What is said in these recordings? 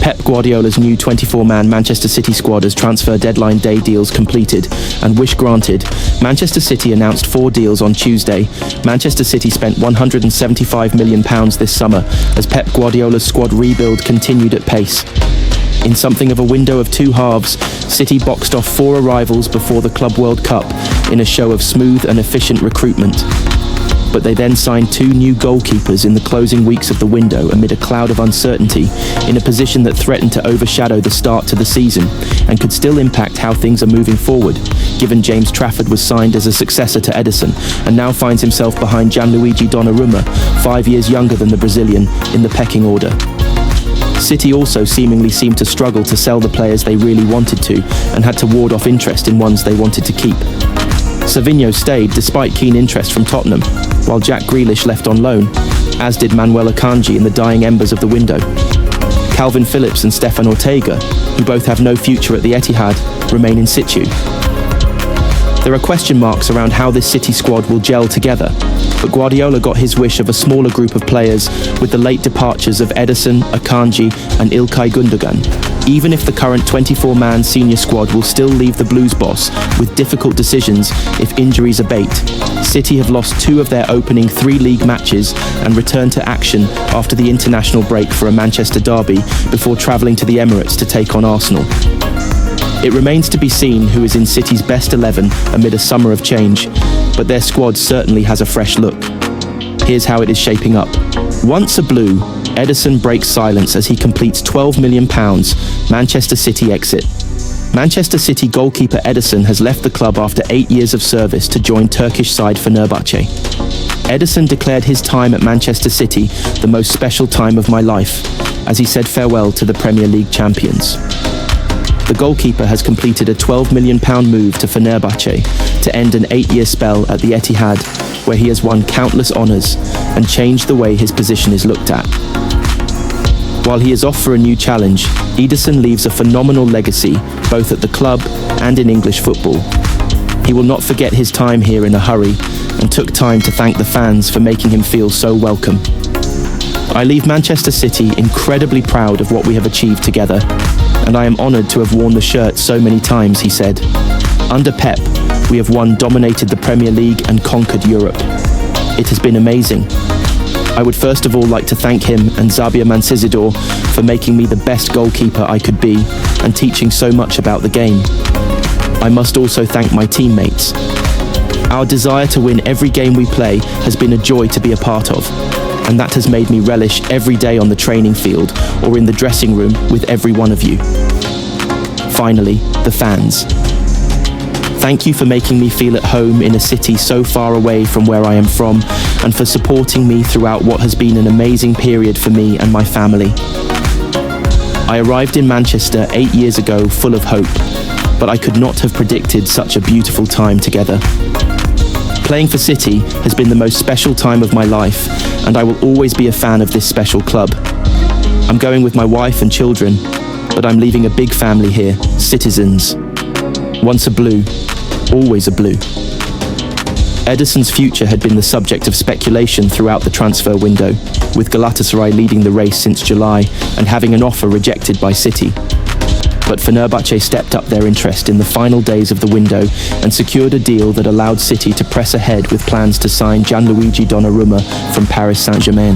Pep Guardiola's new 24-man Manchester City squad as transfer deadline day deals completed and wish granted, Manchester City announced 4 deals on Tuesday. Manchester City spent £175 million this summer as Pep Guardiola's squad rebuild continued at pace. In something of a window of 2 halves, City boxed off 4 arrivals before the Club World Cup in a show of smooth and efficient recruitment. But they then signed 2 new goalkeepers in the closing weeks of the window amid a cloud of uncertainty, in a position that threatened to overshadow the start to the season and could still impact how things are moving forward, given James Trafford was signed as a successor to Ederson and now finds himself behind Gianluigi Donnarumma, 5 years younger than the Brazilian, in the pecking order. City also seemingly seemed to struggle to sell the players they really wanted to and had to ward off interest in ones they wanted to keep. Savinho stayed despite keen interest from Tottenham, while Jack Grealish left on loan, as did Manuel Akanji in the dying embers of the window. Calvin Phillips and Stefan Ortega, who both have no future at the Etihad, remain in situ. There are question marks around how this City squad will gel together, but Guardiola got his wish of a smaller group of players with the late departures of Ederson, Akanji and İlkay Gündoğan, even if the current 24-man senior squad will still leave the Blues boss with difficult decisions if injuries abate. City have lost 2 of their opening 3 league matches and returned to action after the international break for a Manchester derby before travelling to the Emirates to take on Arsenal. It remains to be seen who is in City's best 11 amid a summer of change, but their squad certainly has a fresh look. Here's how it is shaping up. Once a Blue, Ederson breaks silence as he completes £12 million Manchester City exit. Manchester City goalkeeper Ederson has left the club after 8 years of service to join Turkish side Fenerbahce. Ederson declared his time at Manchester City the most special time of my life, as he said farewell to the Premier League champions. The goalkeeper has completed a £12 million move to Fenerbahce to end an 8-year spell at the Etihad, where he has won countless honours and changed the way his position is looked at. While he is off for a new challenge, Ederson leaves a phenomenal legacy both at the club and in English football. He will not forget his time here in a hurry and took time to thank the fans for making him feel so welcome. I leave Manchester City incredibly proud of what we have achieved together, and I am honoured to have worn the shirt so many times, he said. Under Pep, we have dominated the Premier League and conquered Europe. It has been amazing. I would first of all like to thank him and Xabi Mancisidor for making me the best goalkeeper I could be and teaching so much about the game. I must also thank my teammates. Our desire to win every game we play has been a joy to be a part of, and that has made me relish every day on the training field or in the dressing room with every one of you. Finally, the fans. Thank you for making me feel at home in a city so far away from where I am from, and for supporting me throughout what has been an amazing period for me and my family. I arrived in Manchester 8 years ago full of hope, but I could not have predicted such a beautiful time together. Playing for City has been the most special time of my life, and I will always be a fan of this special club. I'm going with my wife and children, but I'm leaving a big family here, citizens. Once a Blue, always a Blue. Ederson's future had been the subject of speculation throughout the transfer window, with Galatasaray leading the race since July and having an offer rejected by City. But Fenerbahce stepped up their interest in the final days of the window and secured a deal that allowed City to press ahead with plans to sign Gianluigi Donnarumma from Paris Saint-Germain.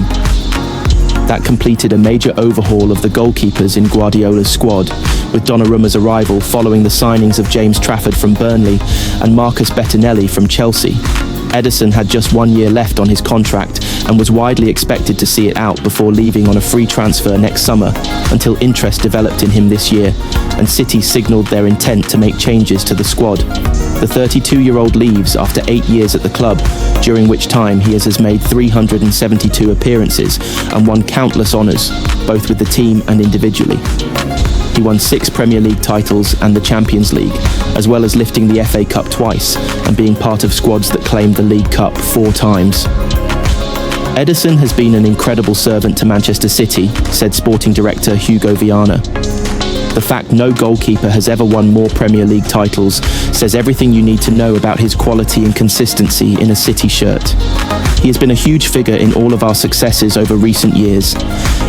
That completed a major overhaul of the goalkeepers in Guardiola's squad, with Donnarumma's arrival following the signings of James Trafford from Burnley and Marcus Bettinelli from Chelsea. Ederson had just 1 year left on his contract and was widely expected to see it out before leaving on a free transfer next summer, until interest developed in him this year, and City signalled their intent to make changes to the squad. The 32-year-old leaves after 8 years at the club, during which time he has made 372 appearances and won countless honours, both with the team and individually. He won 6 Premier League titles and the Champions League, as well as lifting the FA Cup twice and being part of squads that claimed the League Cup 4 times. Ederson has been an incredible servant to Manchester City, said sporting director Hugo Viana. The fact no goalkeeper has ever won more Premier League titles says everything you need to know about his quality and consistency in a City shirt. He has been a huge figure in all of our successes over recent years,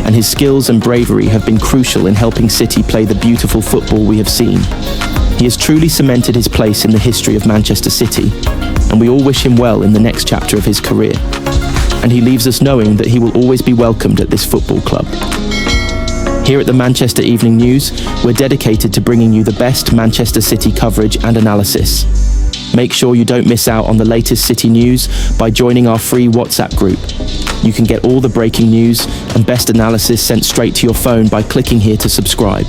and his skills and bravery have been crucial in helping City play the beautiful football we have seen. He has truly cemented his place in the history of Manchester City, and we all wish him well in the next chapter of his career. And he leaves us knowing that he will always be welcomed at this football club. Here at the Manchester Evening News, we're dedicated to bringing you the best Manchester City coverage and analysis. Make sure you don't miss out on the latest City news by joining our free WhatsApp group. You can get all the breaking news and best analysis sent straight to your phone by clicking here to subscribe.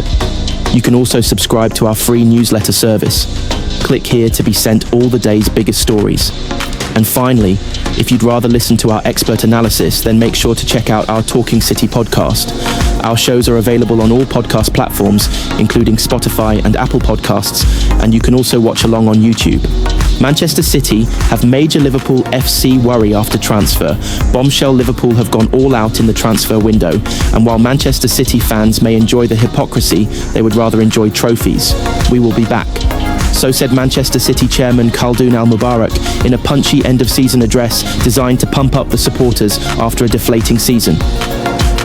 You can also subscribe to our free newsletter service. Click here to be sent all the day's biggest stories. And finally, if you'd rather listen to our expert analysis, then make sure to check out our Talking City podcast. Our shows are available on all podcast platforms, including Spotify and Apple Podcasts, and you can also watch along on YouTube. Manchester City have major Liverpool FC worry after transfer. Bombshell Liverpool have gone all out in the transfer window, and while Manchester City fans may enjoy the hypocrisy, they would rather enjoy trophies. We will be back. So said Manchester City chairman Khaldoon Al-Mubarak in a punchy end-of-season address designed to pump up the supporters after a deflating season.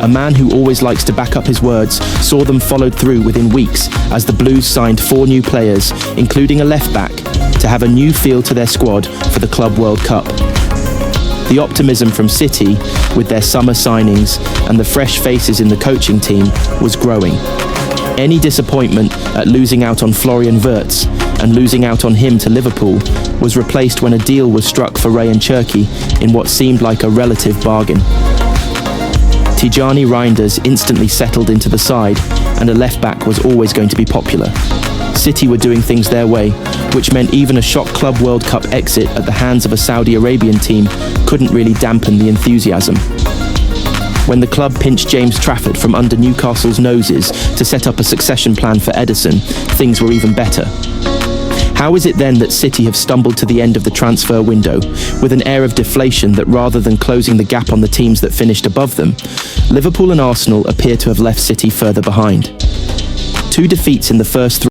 A man who always likes to back up his words saw them followed through within weeks as the Blues signed 4 new players, including a left-back, to have a new feel to their squad for the Club World Cup. The optimism from City, with their summer signings and the fresh faces in the coaching team, was growing. Any disappointment at losing out on Florian Wirtz and losing out on him to Liverpool was replaced when a deal was struck for Ryan Cherki in what seemed like a relative bargain. Tijani Reinders instantly settled into the side, and a left-back was always going to be popular. City were doing things their way, which meant even a shock Club World Cup exit at the hands of a Saudi Arabian team couldn't really dampen the enthusiasm. When the club pinched James Trafford from under Newcastle's noses to set up a succession plan for Ederson, things were even better. How is it then that City have stumbled to the end of the transfer window with an air of deflation that rather than closing the gap on the teams that finished above them, Liverpool and Arsenal appear to have left City further behind? 2 defeats in the first 3